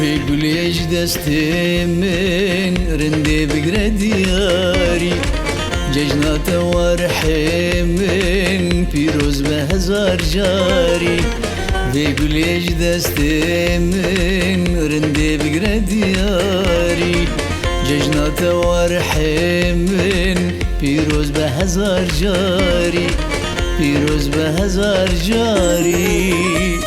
بيقول ايش دستي من رندي بقرا دياري ججنا تورحي من بيروز بهزار جاري بيقول ايش دستي من رندي بقرا دياري ججنا تورحي من بيروز بهزار جاري بيروز بهزار جاري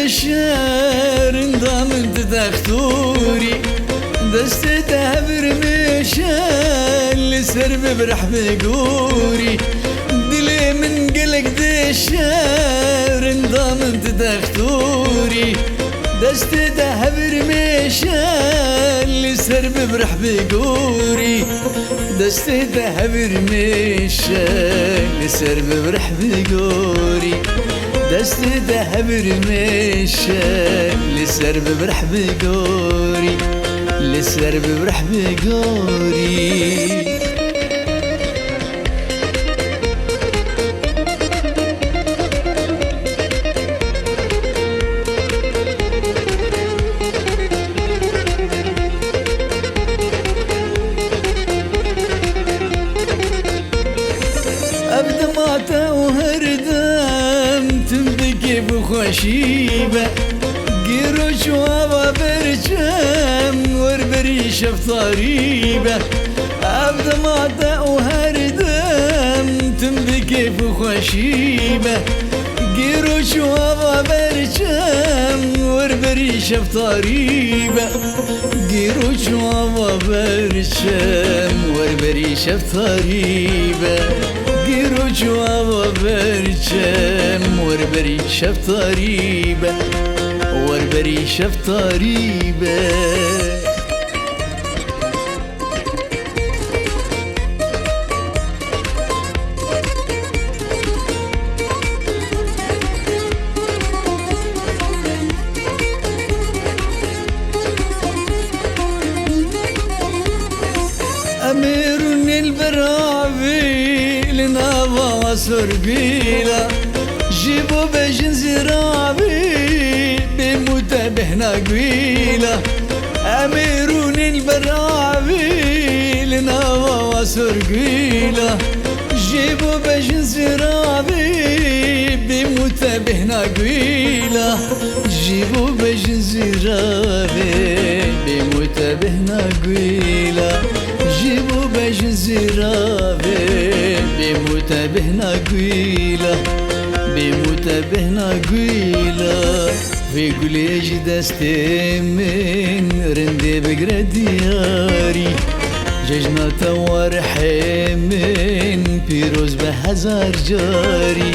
الشهر انضم تدختوري دستي تهبر مشان لسرب برح بقوري دلي من قلق دي الشهر انضم تدختوري دستي تهبر مشان لسرب برح بقوري دستي تهبر مشان لسرب برح بقوري دست ذهب رميشان لسرب برح بقوري لسرب برح بقوري أبدا ما وهردم تنبكي بخشيبة قيروش وابا برشم وربري شف طريبة أبدا ما وهردم تنبكي بخشيبة قيروش وابا برشم وربري شف طريبة قيروش وابا برشم وربري شف طريبة قيروش وابا برشم وربري شف طريبة وربري شف طريبة أمير البرابي لنابا وسربيلا جيبوا بجن زرابي بمتابهنا قبيلة أميرون البرابي لنابا وسربيلا جيبوا بجن زرابي بمتابهنا قبيلة جيبوا بجن زرابي بمتابهنا قبيلة جيبوا بجن زرابي بمتابهنا قبيلة بمتابهنا قبيلة ويقول ايش دستي من رندي بقرا دياري ججنا تورحي من بيروز بهزار جاري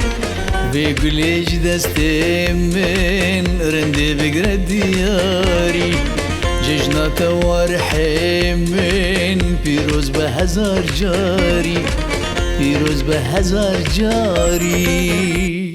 ويقول ايش دستي من رندي بقرا دياري ججنا تورحي من بيروز بهزار جاري بيروز بهزار جاري